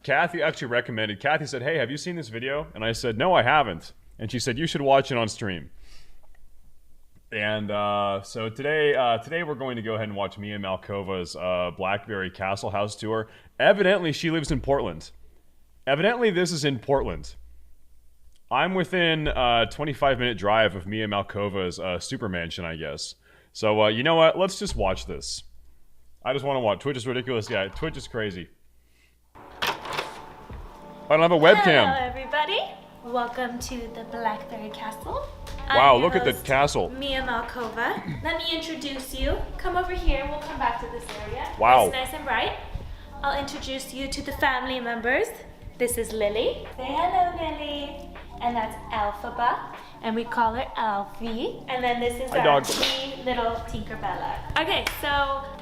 Kathy actually recommended. Kathy said, "Hey, have you seen this video?" And I said, "No, I haven't." And she said, "You should watch it on stream." And so today we're going to go ahead and watch Mia Malkova's Blackberry Castle house tour. Evidently, she lives in Portland. Evidently, this is in Portland. I'm within a 25-minute drive of Mia Malkova's super mansion, I guess. So, you know what? Let's just watch this. I just want to watch. Twitch is ridiculous. Yeah, Twitch is crazy. I don't have a webcam. Hello, everybody. Welcome to the Blackberry Castle. Wow, look at the castle. Mia Malkova. Let me introduce you. Come over here. We'll come back to this area. Wow. It's nice and bright. I'll introduce you to the family members. This is Lily. Say hello, Lily. And that's Alphaba. And we call her Alfie. And then this is our wee little Tinkerbella. Okay, so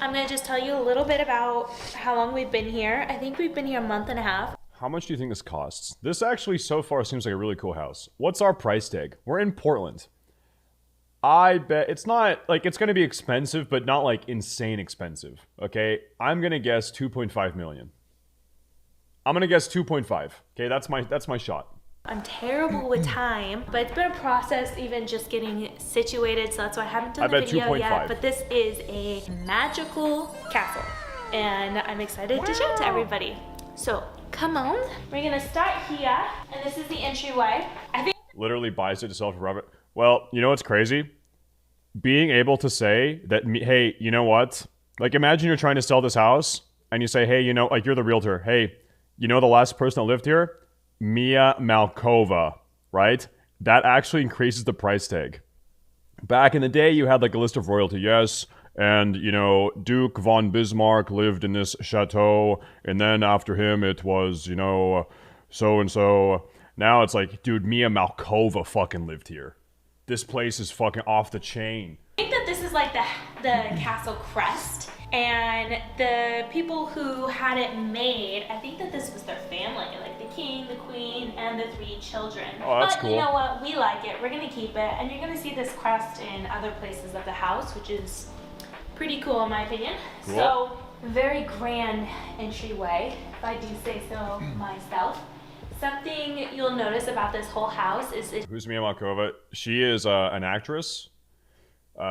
I'm going to just tell you a little bit about how long we've been here. I think we've been here a month and a half. How much do you think this costs? This actually so far seems like a really cool house. What's our price tag? We're in Portland. I bet it's not, like, it's going to be expensive, but not, like, insane expensive. Okay? I'm going to guess 2.5 million. I'm going to guess 2.5. Okay, that's my shot. I'm terrible with time, but it's been a process even just getting situated, so that's why I haven't done the video yet. But this is a magical castle, and I'm excited to show it to everybody. So come on, we're gonna start here, and this is the entryway. I think literally buys it to sell for Robert. Well, you know what's crazy? Being able to say that, hey, you know what? Like, imagine you're trying to sell this house, and you say, hey, you know, like, you're the realtor. Hey, you know the last person that lived here? Mia Malkova, right? That actually increases the price tag. Back in the day, you had like a list of royalty, yes, and you know, Duke von Bismarck lived in this chateau, and then after him it was, you know, so and so. Now it's like, dude, Mia Malkova fucking lived here. This place is fucking off the chain. I think that this is like the castle crest, and the people who had it made, I think that this was their family, like the king, the queen, and the 3 children. Oh, that's cool. But you know what? We like it. We're gonna keep it, and you're gonna see this crest in other places of the house, which is pretty cool in my opinion. Cool. So, very grand entryway, if I do say so myself. Something you'll notice about this whole house is who's Mia Malkova? She is an actress.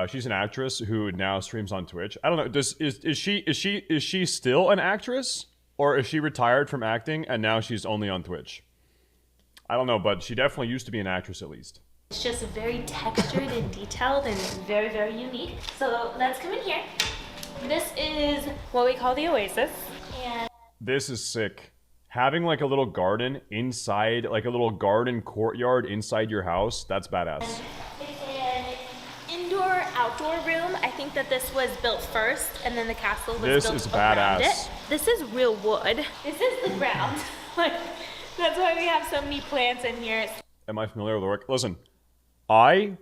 She's an actress who now streams on Twitch. I don't know. Is she still an actress, or is she retired from acting and now she's only on Twitch? I don't know, but she definitely used to be an actress at least. It's just very textured and detailed and very, very unique. So let's come in here. This is what we call the Oasis. And this is sick. Having like a little garden inside, like a little garden courtyard inside your house, that's badass. It's an indoor-outdoor room. I think that this was built first, and then the castle was built around it. This is real wood. This is the ground. Like, that's why we have so many plants in here. Am I familiar with the work? Listen, I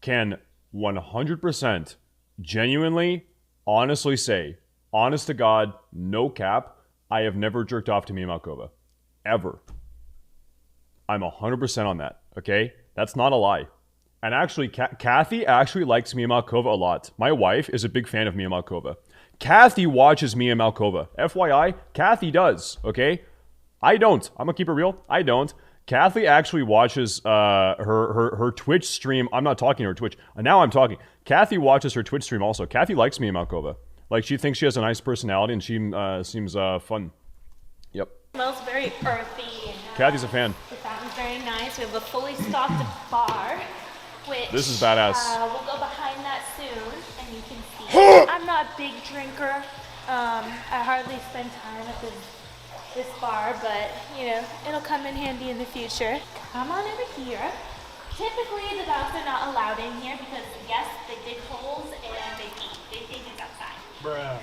can 100% genuinely, honestly say, honest to God, no cap, I have never jerked off to Mia Malkova. Ever. I'm 100% on that, okay? That's not a lie. And actually, Kathy actually likes Mia Malkova a lot. My wife is a big fan of Mia Malkova. Kathy watches Mia Malkova. FYI, Kathy does, okay? I don't. I'm gonna keep it real. I don't. Kathy actually watches her Twitch stream. I'm not talking to her Twitch. Now I'm talking. Kathy watches her Twitch stream also. Kathy likes Mia Malkova. Like, she thinks she has a nice personality, and she seems fun. Yep. Smells very earthy. Kathy's a fan. The fountain's very nice. We have a fully stocked bar, which this is badass. We'll go behind that soon, and you can see. I'm not a big drinker. I hardly spend time at this bar, but you know, it'll come in handy in the future. Come on over here. Typically, the dogs are not allowed in here because yes, they dig holes and they pee. They think it's outside. Bruh.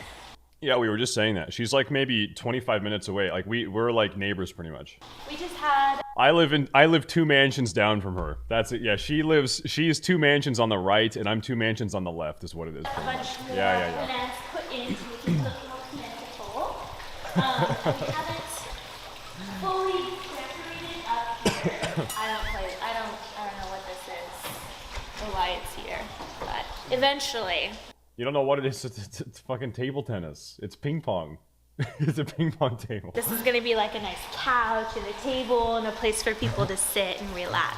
Yeah, we were just saying that. She's like maybe 25 minutes away. Like we're like neighbors pretty much. We just had I live 2 mansions down from her. That's it. Yeah, she's 2 mansions on the right and I'm 2 mansions on the left is what it is. a bunch more plants put in so we can look more plentiful. We haven't fully decorated up here. I don't know what this is or why it's here, but eventually. You don't know what it is. It's fucking table tennis. It's ping pong. It's a ping pong table. This is gonna be like a nice couch and a table and a place for people to sit and relax.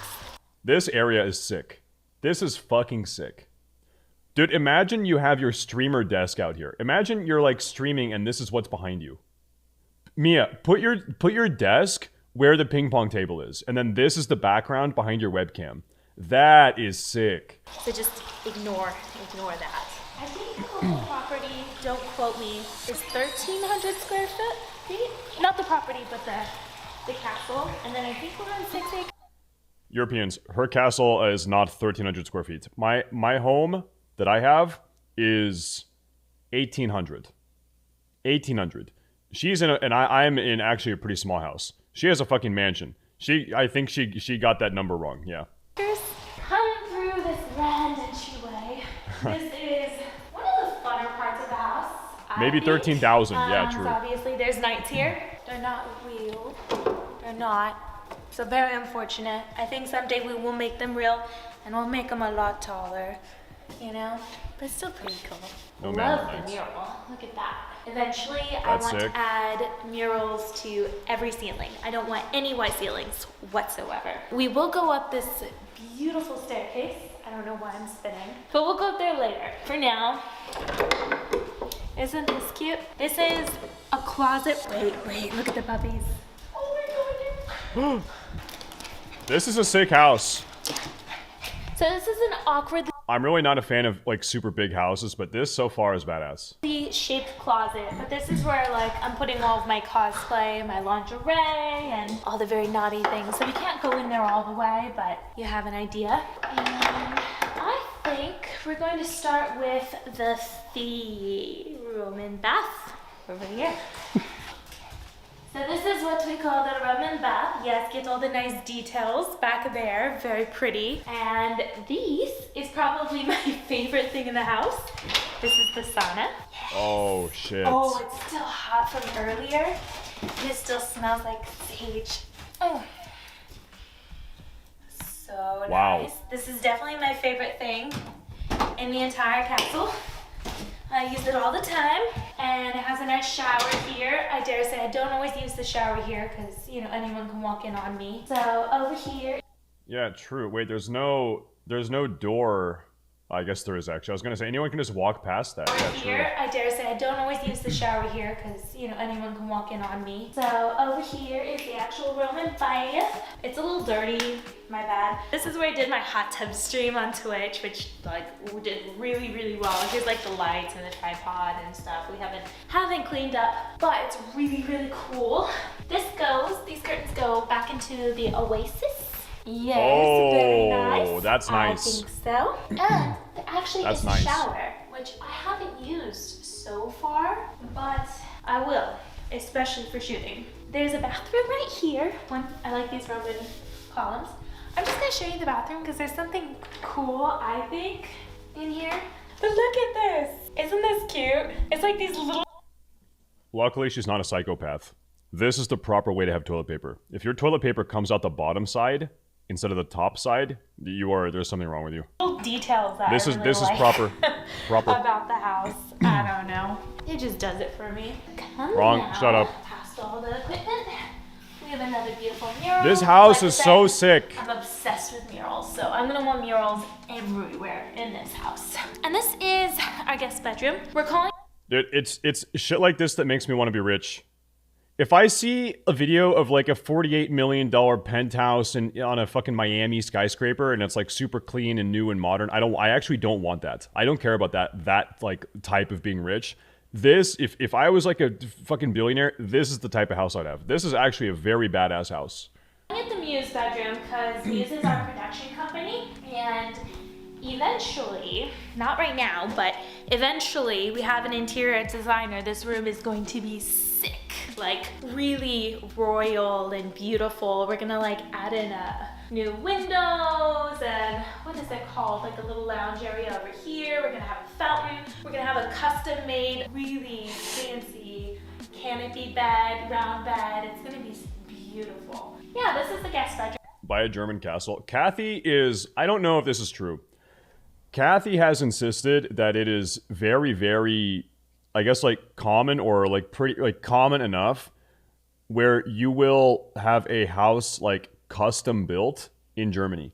This area is sick. This is fucking sick. Dude, imagine you have your streamer desk out here. Imagine you're like streaming and this is what's behind you. Mia, put your desk where the ping pong table is, and then this is the background behind your webcam. That is sick. So just ignore that. I think the whole property, don't quote me, is 1,300 square feet? Not the property, but the castle. And then I think we're on 6 acres. Europeans, her castle is not 1,300 square feet. My home that I have is 1,800. 1,800. She's in and I'm in actually a pretty small house. She has a fucking mansion. I think she got that number wrong, yeah. Coming through this grand entryway. This is one of the funner parts of the house. Maybe 13,000, yeah, true. So obviously there's nights here. They're not real. They're not. So very unfortunate. I think someday we will make them real and we'll make them a lot taller, you know? But it's still pretty cool. No Love man, the mural. Look at that. Eventually, I That's want sick. to add murals to every ceiling. I don't want any white ceilings whatsoever. We will go up this beautiful staircase. I don't know why I'm spinning, but we'll go up there later. For now, isn't this cute? This is a closet. Wait, look at the puppies. Oh my god. This is a sick house. So this is an awkwardly I'm really not a fan of like super big houses, but this so far is badass. shaped closet, but this is where like I'm putting all of my cosplay, my lingerie, and all the very naughty things. So we can't go in there all the way, but you have an idea. And I think we're going to start with the room and bath over here. So this is what we call the room and bath. Yes, get all the nice details back there, very pretty. And this is probably my favorite thing in the house. This is the sauna. Yes. Oh shit. Oh, it's still hot from earlier. And it still smells like sage. Oh. So Wow. nice. This is definitely my favorite thing in the entire castle. I use it all the time, and it has a nice shower here. I dare say I don't always use the shower here because, you know, anyone can walk in on me. So over here. Yeah, true. Wait, there's no door. I guess there is actually. I was gonna say anyone can just walk past that. Over Yeah, here, I dare say I don't always use the shower here because, you know, anyone can walk in on me. So over here is the actual room and bath. It's a little dirty, my bad. This is where I did my hot tub stream on Twitch, which like did really, really well. Here's like the lights and the tripod and stuff. We haven't cleaned up, but it's really, really cool. These curtains go back into the oasis. Yes, very nice. Oh, that's nice. I think so. And there actually That's is a nice. shower, which I haven't used so far, but I will, especially for shooting. There's a bathroom right here. I like these Roman columns. I'm just gonna show you the bathroom because there's something cool, I think, in here. But look at this. Isn't this cute? It's like these little... Luckily, she's not a psychopath. This is the proper way to have toilet paper. If your toilet paper comes out the bottom side instead of the top side, there's something wrong with you. little details that This I is really like proper. about the house. I don't know. It just does it for me. Come Wrong. now. Shut up. Past all the equipment. We have another beautiful mural. This house Like I is so said, sick. I'm obsessed with murals, so I'm gonna want murals everywhere in this house. And this is our guest bedroom. We're calling. Dude, it's shit like this that makes me want to be rich. If I see a video of like a $48 million penthouse on a fucking Miami skyscraper and it's like super clean and new and modern, I actually don't want that. I don't care about that like type of being rich. This, if I was like a fucking billionaire, this is the type of house I'd have. This is actually a very badass house. At the Muse bedroom because Muse is our production company, and eventually, not right now, but eventually we have an interior designer. This room is going to be sick, like really royal and beautiful. We're gonna like add in new windows and what is it called? Like a little lounge area over here. We're gonna have a fountain. We're gonna have a custom made, really fancy canopy bed, round bed. It's gonna be beautiful. Yeah, this is the guest bedroom. By a German castle. Kathy is, I don't know if this is true. Kathy has insisted that it is very, very I guess, like common or like pretty like common enough where you will have a house like custom built in Germany,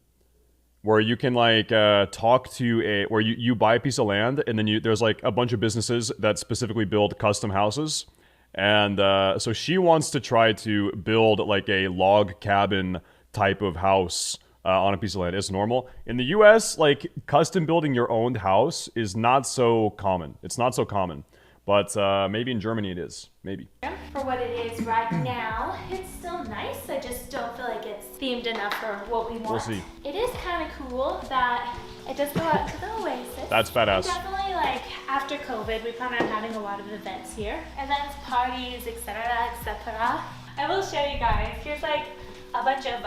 where you can like talk to where you buy a piece of land and then there's like a bunch of businesses that specifically build custom houses. And so she wants to try to build like a log cabin type of house on a piece of land. It's normal. In the US, like custom building your own house is not so common. It's not so common. But maybe in Germany it is. Maybe. For what it is right now, it's still nice. I just don't feel like it's themed enough for what we want. We'll see. It is kind of cool that it does go out to the Oasis. That's badass. Definitely, like, after COVID, we plan on having a lot of events here. Events, parties, etc., etc. I will show you guys. Here's, like, a bunch of,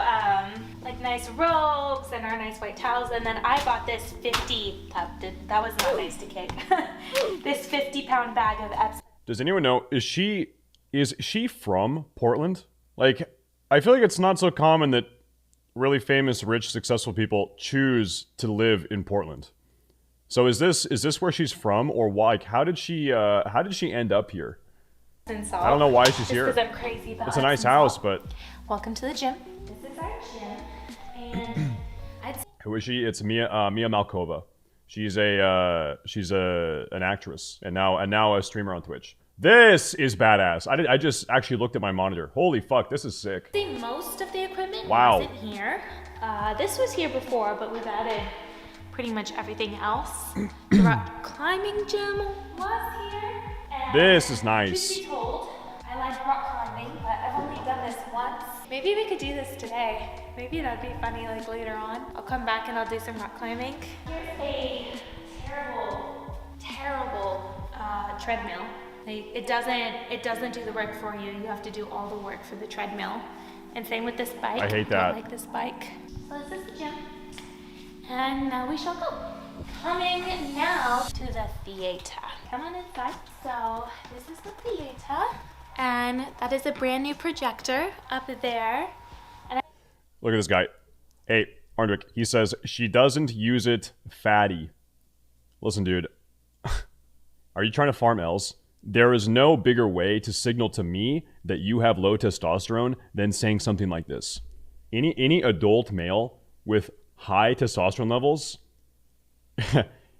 like, nice robes and our nice white towels. And then I bought this that was not nice to kick. This 50-pound bag of Epsom. Does anyone know, is she from Portland? Like, I feel like it's not so common that really famous, rich, successful people choose to live in Portland. So is this where she's from, or why? Like, how did she end up here? I don't know why she's here. Because I'm crazy about it's a nice house, but welcome to the gym. This is our gym, and who is she? It's Mia Malkova. She's an actress and now a streamer on Twitch. This is badass. I just actually looked at my monitor. Holy fuck, this is sick. I think most of the equipment Wow. wasn't here. This was here before, but we've added pretty much everything else. The rock climbing gym was here. And This is nice. Truth be told, I like rock climbing, but I've only done this once. Maybe we could do this today. Maybe that'd be funny, like later on. I'll come back and I'll do some rock climbing. Here's a terrible treadmill. Like, it doesn't do the work for you. You have to do all the work for the treadmill. And same with this bike. I hate that. I don't like this bike. So this is the gym. And now we shall go. Coming now to the theater. Come on inside. So this is the theater. And that is a brand new projector up there. Look at this guy. Hey, Arndwick, he says she doesn't use it fatty. Listen, dude. Are you trying to farm L's? There is no bigger way to signal to me that you have low testosterone than saying something like this. Any adult male with high testosterone levels,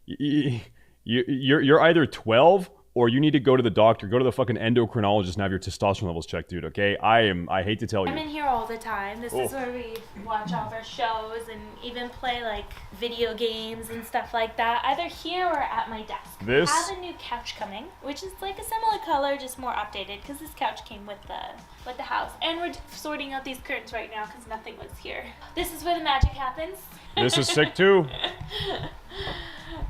you're either 12 or you need to go to the doctor, go to the fucking endocrinologist and have your testosterone levels checked, dude, okay? I hate to tell you. I'm in here all the time. This is where we watch all of our shows and even play like video games and stuff like that, either here or at my desk. This? I have a new couch coming, which is like a similar color, just more updated, because this couch came with the house. And we're sorting out these curtains right now because nothing was here. This is where the magic happens. This is sick too.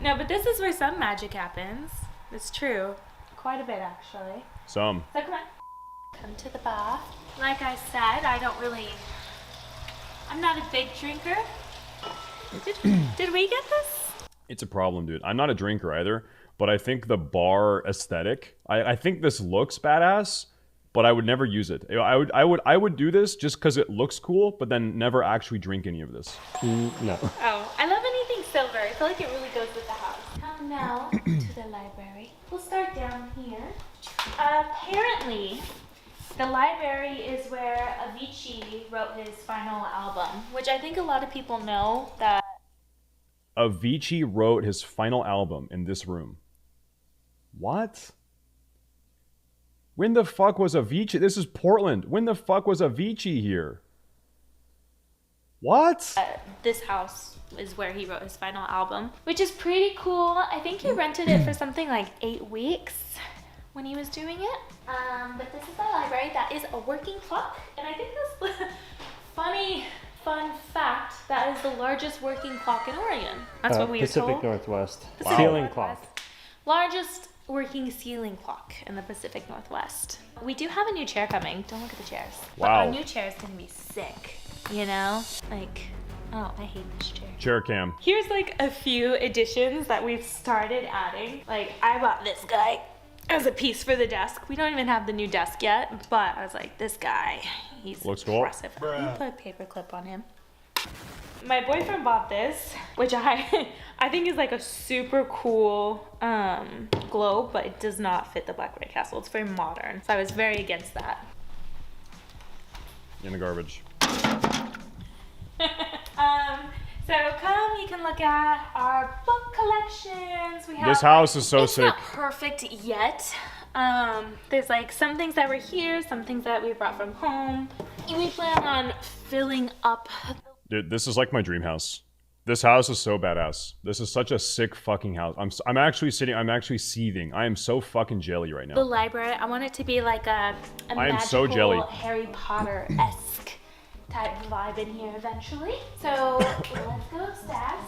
No, but this is where some magic happens. It's true. Quite a bit, actually. Some. So come on. Come to the bar. Like I said, I'm not a big drinker. Did we get this? It's a problem, dude. I'm not a drinker either, but I think the bar aesthetic, I think this looks badass, but I would never use it. I would do this just because it looks cool, but then never actually drink any of this. No. Oh, I love anything silver. I feel like it really goes with the house. Come now to the library. We'll start down here. Apparently, the library is where Avicii wrote his final album, which I think a lot of people know that. Avicii wrote his final album in this room. What? When the fuck was Avicii? This is Portland. When the fuck was Avicii here? What? This house is where he wrote his final album, which is pretty cool. I think he rented it for something like 8 weeks when he was doing it. But this is the library. That is a working clock. And I think this fun fact, that is the largest working clock in Oregon. That's what we were told. Pacific Northwest. Pacific Ceiling Northwest. clock. Largest working ceiling clock in the Pacific Northwest. We do have a new chair coming. Don't look at the chairs. But Wow. our new chair is going to be sick. You know? Like, oh, I hate this chair. Chair cam. Here's like a few additions that we've started adding. Like, I bought this guy as a piece for the desk. We don't even have the new desk yet, but I was like, this guy, he's Looks cool. impressive. I'm gonna put a paper clip on him. My boyfriend bought this, which I think is like a super cool globe, but it does not fit the Blackberry Castle. It's very modern, so I was very against that. In the garbage. So come, you can look at our book collections. We have, This house is so it's sick. not perfect yet. There's like some things that were here, some things that we brought from home. We plan on filling up. Dude, this is like my dream house. This house is so badass. This is such a sick fucking house. I'm actually seething. I am so fucking jelly right The now. library, I want it to be like a I am so jelly. magical Harry Potter-esque type vibe in here eventually. So let's go upstairs.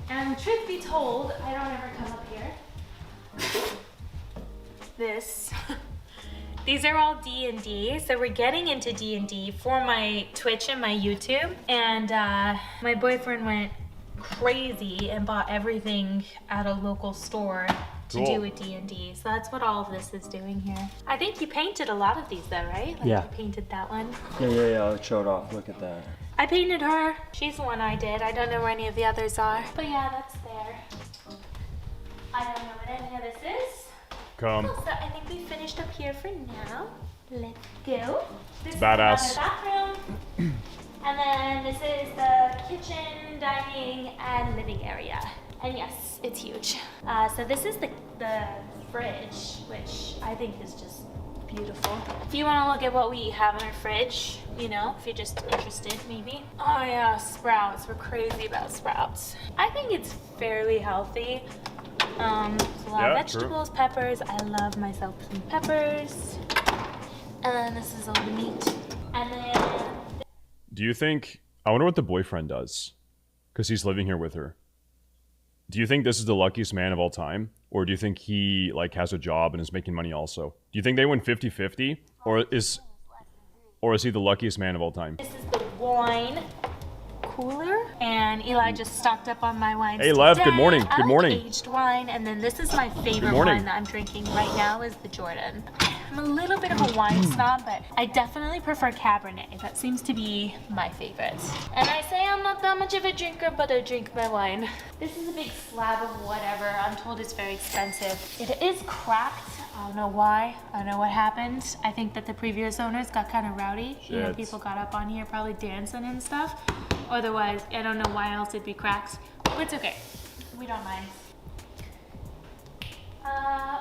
And truth be told, I don't ever come up here. These are all D&D, so we're getting into D&D for my Twitch and my YouTube. And my boyfriend went crazy and bought everything at a local store to do with D&D. So that's what all of this is doing here. I think you painted a lot of these though, right? Like Yeah. You painted that one. Yeah, I'll show it off. Look at that. I painted her. She's the one I did. I don't know where any of the others are. But yeah, that's there. I don't know what any of this is. Come. Cool, so I think we finished up here for now. Let's go. This Badass. is another bathroom. And then this is the kitchen, dining, and living area. And yes, it's huge. So this is the fridge, which I think is just beautiful. If you want to look at what we have in our fridge, you know, if you're just interested, maybe. Oh yeah, sprouts. We're crazy about sprouts. I think it's fairly healthy. A lot of vegetables, peppers. I love myself some peppers. And then this is all the meat. And then... Do you think... I wonder what the boyfriend does. Because he's living here with her. Do you think this is the luckiest man of all time? Or do you think he, like, has a job and is making money also? Do you think they win 50-50? Or is he the luckiest man of all time? This is the wine cooler, and Eli just stocked up on my wines. Hey, Lev, today. good morning. I Good like morning. Aged wine, and then this is my favorite morning. wine that I'm drinking right now is the Jordan. I'm a little bit of a wine snob, but I definitely prefer Cabernet. That seems to be my favorite. And I say I'm not that much of a drinker, but I drink my wine. This is a big slab of whatever. I'm told it's very expensive. It is cracked. I don't know why. I don't know what happened. I think that the previous owners got kind of rowdy. You know, Shit. people got up on here probably dancing and stuff. Otherwise, I don't know why else it'd be cracked. But it's okay. We don't mind.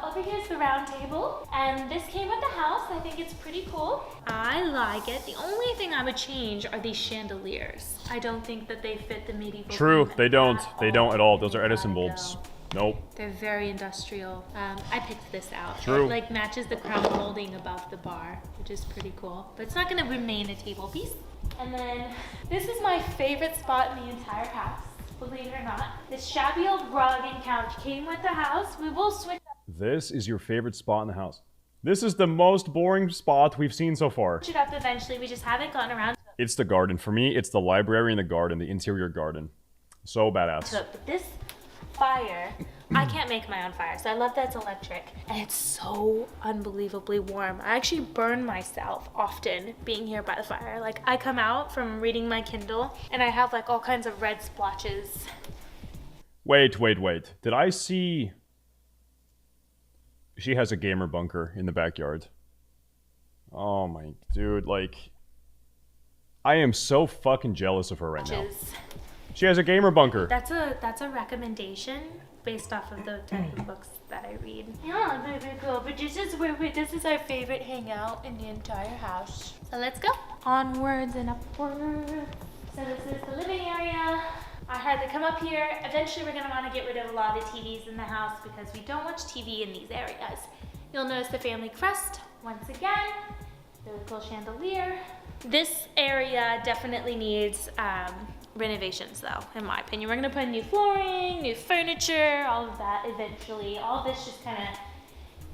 Over here's the round table, and this came with the house. I think it's pretty cool. I like it. The only thing I would change are these chandeliers. I don't think that they fit the medieval True, theme they don't. They don't at all. Those are Edison Gotta bulbs. go. Nope. They're very industrial. I picked this out. True. It like matches the crown molding above the bar, which is pretty cool. But it's not gonna remain a table piece. And then this is my favorite spot in the entire house, believe it or not. This shabby old rug and couch came with the house. We will switch This is your favorite spot in the house. This is the most boring spot we've seen so far. it up eventually. We just haven't gotten around to It's the garden. For me, it's the library and the garden, the interior garden. So badass. it. But this fire, I can't make my own fire, so I love that it's electric. And it's so unbelievably warm. I actually burn myself often being here by the fire. Like, I come out from reading my Kindle, and I have like all kinds of red splotches. Wait. Did I see... She has a gamer bunker in the backyard. Oh my... Dude, like... I am so fucking jealous of her right now. She has a gamer bunker. That's a recommendation based off of the type of books that I read. Yeah, very cool. But this is our favorite hangout in the entire house. So let's go. Onwards and upwards. So this is the living area. I had to come up here. Eventually we're gonna wanna get rid of a lot of TVs in the house because we don't watch TV in these areas. You'll notice the family crest once again. Really cool chandelier. This area definitely needs renovations though, in my opinion. We're gonna put in new flooring, new furniture, all of that eventually. All this just kind of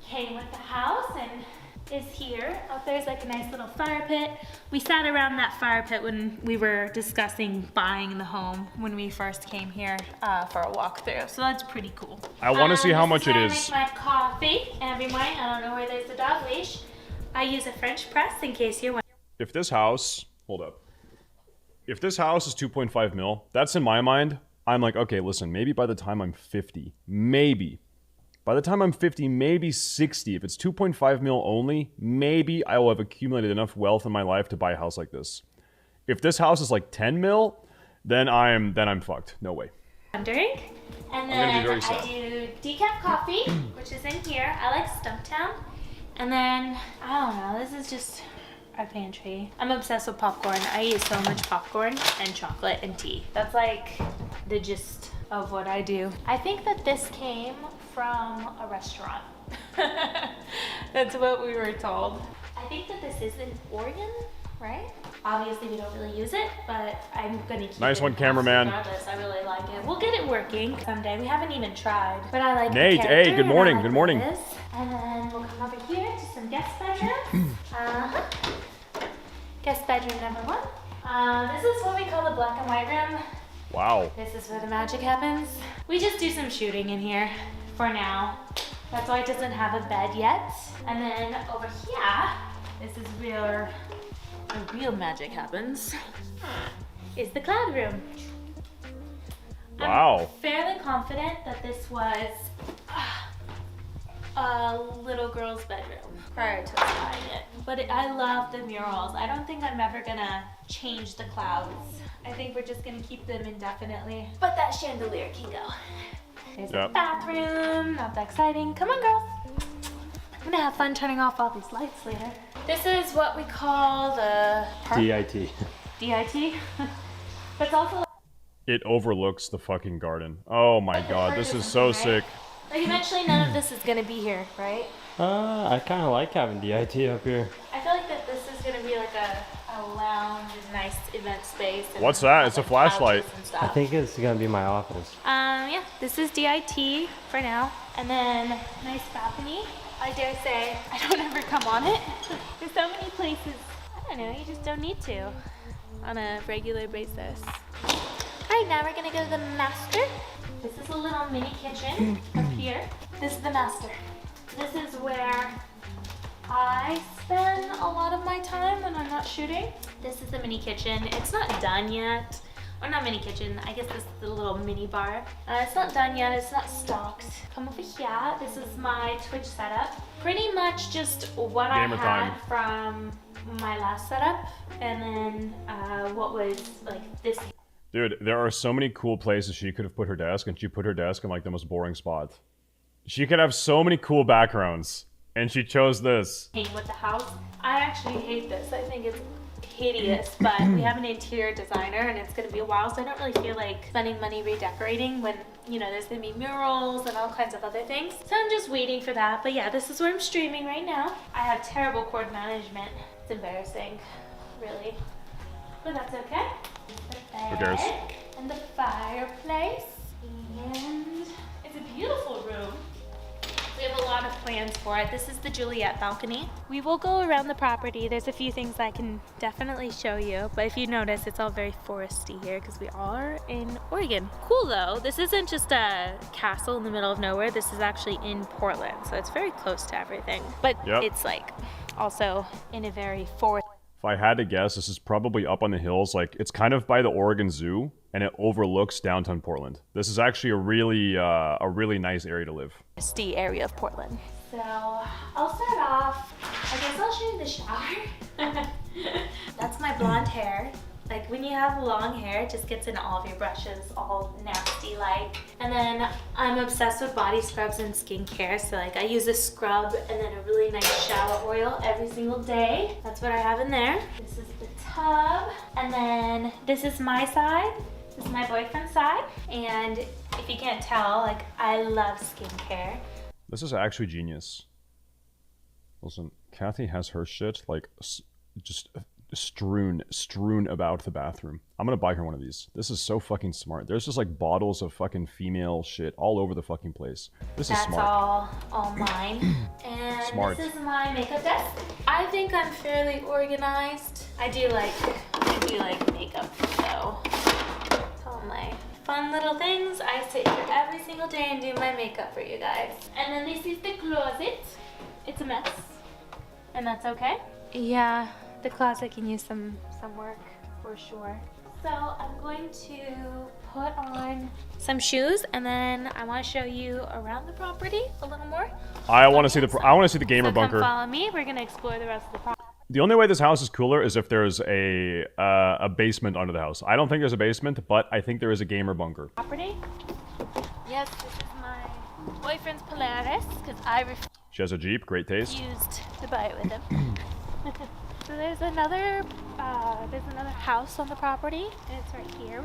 came with the house and is here. Out there's like a nice little fire pit. We sat around that fire pit when we were discussing buying the home when we first came here for a walkthrough. So that's pretty cool. I want to see how much it I is. make my coffee every morning. I don't know where there's a dog leash. I use a French press in case you're wondering. If this house... Hold up. If this house is 2.5 mil, that's in my mind. I'm like, okay, listen, maybe by the time I'm 50, maybe. By the time I'm 50, maybe 60, if it's 2.5 mil only, maybe I will have accumulated enough wealth in my life to buy a house like this. If this house is like 10 mil, then I'm fucked. No way. Drink. And then I do decaf coffee, which is in here. I like Stumptown. And then, I don't know, this is just our pantry. I'm obsessed with popcorn. I eat so much popcorn and chocolate and tea. That's like the gist of what I do. I think that this came from a restaurant. That's what we were told. I think that this is in Oregon, right? Obviously we don't really use it, but I'm gonna keep nice it one, cameraman. regardless. I really like it. We'll get it working someday. We haven't even tried, but I like Nate, the hey, good morning, like good morning. this. And then we'll come over here to some guest bedrooms. Guest bedroom number 1. This is what we call the black and white room. Wow. This is where the magic happens. We just do some shooting in here for now. That's why it doesn't have a bed yet. And then over here, this is where the real magic happens, is the cloud room. Wow. I'm fairly confident that this was a little girl's bedroom prior to us buying it. But I love the murals. I don't think I'm ever gonna change the clouds. I think we're just gonna keep them indefinitely. But that chandelier can go. There's the bathroom, not that exciting. Come on, girls. I'm gonna have fun turning off all these lights later. This is what we call the park. DIT. DIT? But it's also It overlooks the fucking garden. Oh my god, this is so sick. like eventually none of this is gonna be here, right? I kind of like having DIT up here. I feel like that this is gonna be like a lounge, a nice event space. And What's that? It's a like flashlight. couches and stuff. I think it's gonna be my office. Yeah, this is DIT for now. And then nice balcony. I dare say I don't ever come on it. There's so many places, I don't know, you just don't need to on a regular basis. Alright, now we're gonna go to the master. This is a little mini kitchen up here. This is the master. This is where I spend a lot of my time when I'm not shooting. This is the mini kitchen. It's not done yet. Or not mini kitchen, I guess this is the little mini bar. It's not done yet, it's not stocked. Come over here, this is my Twitch setup. Pretty much just what Gamer I had time. from my last setup. And then what was like this. Dude, there are so many cool places she could have put her desk, and she put her desk in like the most boring spot. She could have so many cool backgrounds, and she chose this. With the house. I actually hate this. I think it's hideous, but we have an interior designer and it's gonna be a while, so I don't really feel like spending money redecorating when, you know, there's gonna be murals and all kinds of other things. So I'm just waiting for that. But yeah, this is where I'm streaming right now. I have terrible cord management. It's embarrassing, really. But that's okay. Who cares? And the fireplace. And it's a beautiful room. We have a lot of plans for it. This is the Juliet balcony. We will go around the property. There's a few things I can definitely show you, but if you notice, it's all very foresty here because we are in Oregon. Cool though, this isn't just a castle in the middle of nowhere. This is actually in Portland, so it's very close to everything. But it's like also in a very forest. If I had to guess, this is probably up on the hills. Like, it's kind of by the Oregon Zoo, and it overlooks downtown Portland. This is actually a really nice area to live. Area of Portland. So I'll start off, I guess I'll show you the shower. That's my blonde hair. Like when you have long hair, it just gets in all of your brushes, all nasty like. And then I'm obsessed with body scrubs and skincare. So like I use a scrub and then a really nice shower oil every single day. That's what I have in there. This is the tub. And then this is my side. This is my boyfriend's side. And if you can't tell, like I love skincare. This is actually genius. Listen, Kathy has her shit like just strewn about the bathroom. I'm gonna buy her one of these. This is so fucking smart. There's just like bottles of fucking female shit all over the fucking place. This is smart. That's all mine. And Smart. This is my makeup desk. I think I'm fairly organized. I do like makeup though. It's all my fun little things. I sit here every single day and do my makeup for you guys. And then this is the closet. It's a mess. And that's okay. Yeah. The closet can use some work for sure. So I'm going to put on some shoes, and then I want to show you around the property a little more. I want to see the gamer so bunker. Come follow me. We're gonna explore the rest of the property. The only way this house is cooler is if there's a basement under the house. I don't think there's a basement, but I think there is a gamer bunker. Yes, this is my boyfriend's Polaris because I She has a Jeep, great taste. refused to buy it with him. So there's another house on the property, and it's right here.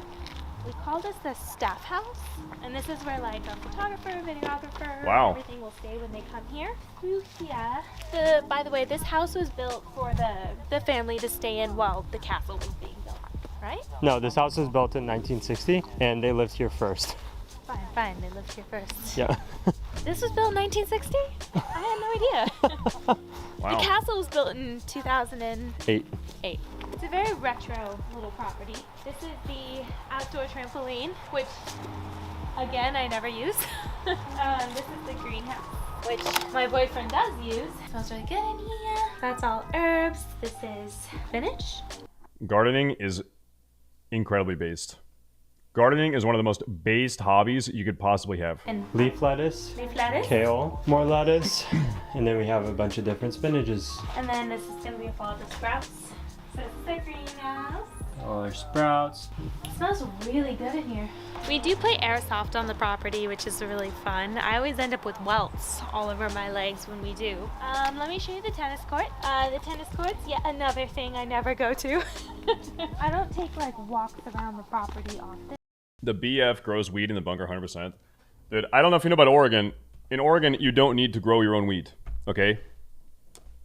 We call this the staff house, and this is where like a photographer, videographer, Wow. everything will stay when they come here. Through here. By the way, this house was built for the family to stay in while the castle was being built, right? No, this house was built in 1960, and they lived here first. Fine, they lived here first. Yeah. This was built in 1960? I had no idea. Wow. The castle was built in 2008. 8. It's a very retro little property. This is the outdoor trampoline, which, again, I never use. This is the greenhouse, which my boyfriend does use. Smells really good in here. That's all herbs. This is spinach. Gardening is incredibly based. Gardening is one of the most based hobbies you could possibly have. And Leaf lettuce, leaf lettuce. kale, more lettuce, and then we have a bunch of different spinaches. And then this is going to be for all the sprouts. So this is the greenhouse. All our sprouts. It smells really good in here. We do play airsoft on the property, which is really fun. I always end up with welts all over my legs when we do. Let me show you the tennis court. The tennis court's yet another thing I never go to. I don't take like walks around the property often. The BF grows weed in the bunker 100%. Dude, I don't know if you know about Oregon. In Oregon, you don't need to grow your own weed, okay?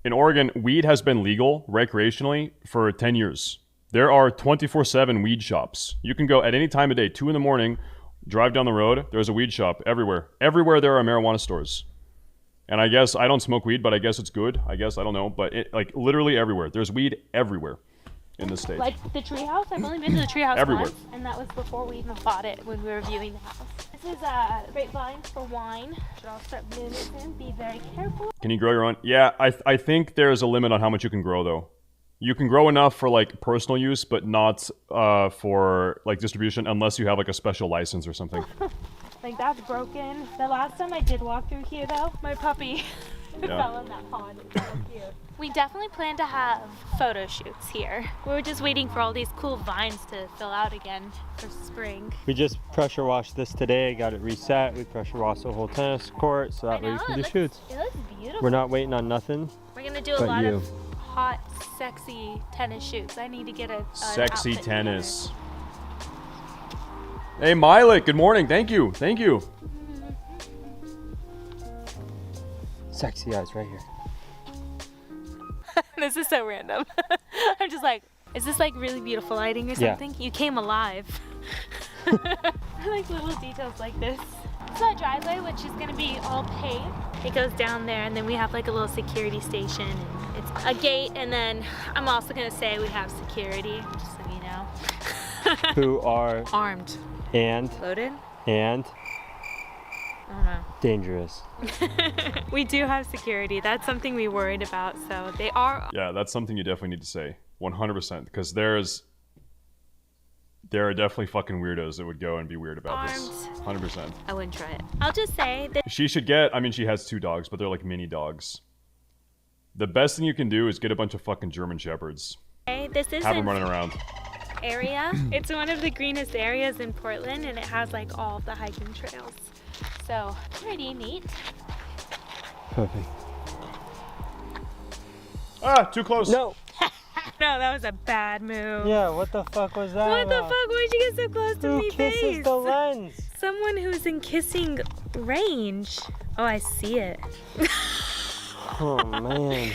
In Oregon, weed has been legal recreationally for 10 years. There are 24/7 weed shops. You can go at any time of day, 2 in the morning, drive down the road, there's a weed shop everywhere. Everywhere there are marijuana stores. And I guess, I don't smoke weed, but I guess it's good. I guess, I don't know. But like literally everywhere. There's weed everywhere in the state. Like the treehouse, I've only been to the treehouse Everywhere. once, and that was before we even bought it when we were viewing the house. This is grapevines for wine. Should all start blooming soon. Be very careful. Can you grow your own? Yeah, I think there's a limit on how much you can grow though. You can grow enough for like personal use, but not for like distribution unless you have like a special license or something. Like that's broken. The last time I did walk through here though, my puppy fell in that pond. It's so cute. We definitely plan to have photo shoots here. We were just waiting for all these cool vines to fill out again for spring. We just pressure washed this today, got it reset. We pressure washed the whole tennis court so that way we can do shoots. It looks beautiful. We're not waiting on nothing. We're gonna do a but lot you. of hot, sexy tennis shoots. I need to get a Sexy outfit tennis. Hey, Milik, good morning. Thank you. Thank you. Sexy eyes right here. together. This is so random. I'm just like, is this like really beautiful lighting or Yeah. something? You came alive. I like little details like this. It's our driveway, which is gonna be all paved. It goes down there, and then we have like a little security station, and it's a gate, and then I'm also gonna say we have security, just so you know. Who are Armed. and Loaded? and I don't know. dangerous. We do have security. That's something we worried about, so they are Yeah, that's something you definitely need to say. 100%. Because there are definitely fucking weirdos that would go and be weird about this. 100%. I wouldn't try it. I'll just say that She should get, I mean, she has 2 dogs, but they're like mini dogs. The best thing you can do is get a bunch of fucking German Shepherds. this is Have them an running around. area. It's one of the greenest areas in Portland, and it has like all of the hiking trails. So pretty neat. Perfect. Ah, too close. No. No, that was a bad move. Yeah, what the fuck was that? What the about? fuck? Why'd you get so close to Who me kisses face? the lens? Someone who's in kissing range. Oh, I see it. Oh man.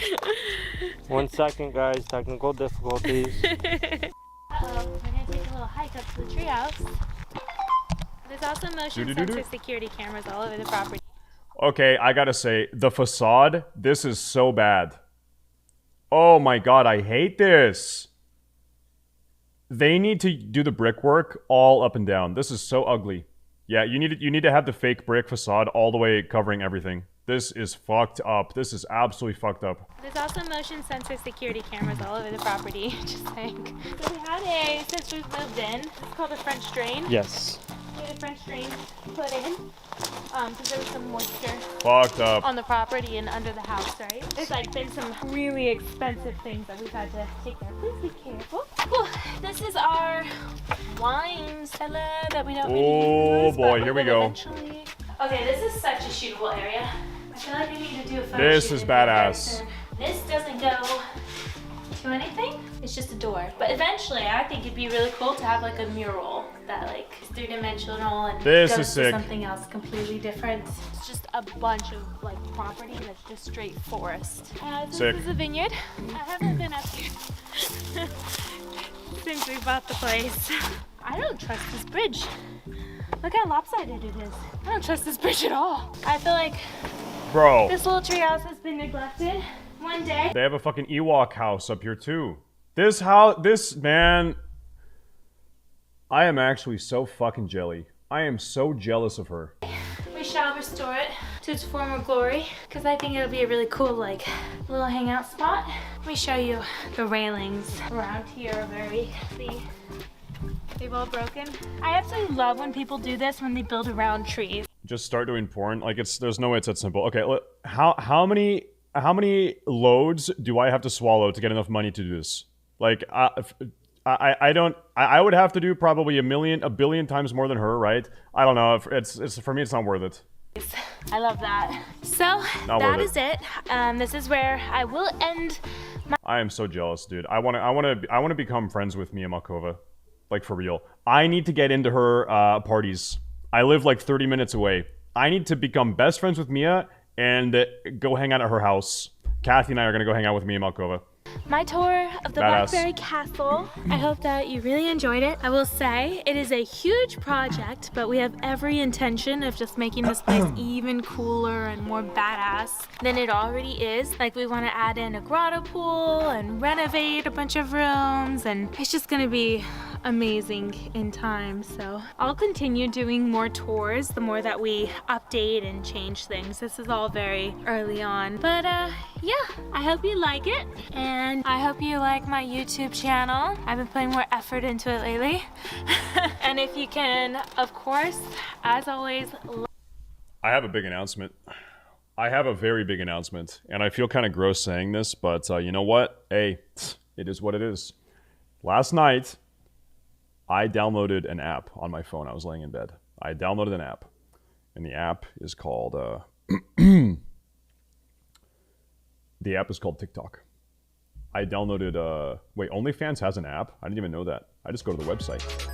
1 second, guys. Technical difficulties. Uh-oh, we're gonna take a little hike up to the treehouse. There's also motion sensor security cameras all over the property. Okay, I gotta say, the facade, this is so bad. Oh my god, I hate this. They need to do the brickwork all up and down. This is so ugly. Yeah, you need to have the fake brick facade all the way covering everything. This is fucked up. This is absolutely fucked up. There's also motion sensor security cameras all over the property. Just saying. So we had since we've moved in, it's called a French drain. Yes. We had a French drain put in because there was some moisture Fucked up. on the property and under the house, right? There's like been some really expensive things that we've had to take care of. Please be careful. Whew. This is our wine cellar that we don't really use. Boy, here we go. Eventually. Okay, this is such a shootable area. I feel like I need to do a photo This shoot is in here badass. very soon. This doesn't go to anything. It's just a door. But eventually, I think it'd be really cool to have like a mural that like is three-dimensional and This goes is to sick. something else completely different. It's just a bunch of like property that's just straight forest. Sick. This is a vineyard. I haven't been up here since we bought the place. I don't trust this bridge. Look how lopsided it is. I don't trust this bridge at all. I feel like Bro. this little treehouse has been neglected. One day. They have a fucking Ewok house up here too. This house, this man. I am actually so fucking jelly. I am so jealous of her. We shall restore it to its former glory because I think it'll be a really cool like little hangout spot. Let me show you the railings around here are very, see, they've all broken. I absolutely love when people do this when they build around trees. Just start doing porn. Like there's no way it's that simple. Okay, how many loads do I have to swallow to get enough money to do this? Like I would have to do probably a billion times more than her, right? I don't know. It's for me, it's not worth it. I love that. So that is it. This is where I will end. I am so jealous, dude. I want to become friends with Mia Malkova, like for real. I need to get into her parties. I live like 30 minutes away. I need to become best friends with Mia and go hang out at her house. Kathy and I are gonna go hang out with Mia Malkova. My tour of the Badass. Blackberry Castle. I hope that you really enjoyed it. I will say it is a huge project, but we have every intention of just making this place even cooler and more badass than it already is. Like we want to add in a grotto pool and renovate a bunch of rooms, and it's just gonna be amazing in time. So I'll continue doing more tours the more that we update and change things. This is all very early on, but yeah, I hope you like it, and I hope you like my YouTube channel. I've been putting more effort into it lately. And if you can, of course, as always, I have a big announcement. I have a very big announcement, and I feel kind of gross saying this, but you know what? Hey, it is what it is. Last night, I downloaded an app on my phone. I was laying in bed. I downloaded an app, and the app is called the app is called TikTok. I downloaded wait, OnlyFans has an app? I didn't even know that. I just go to the website.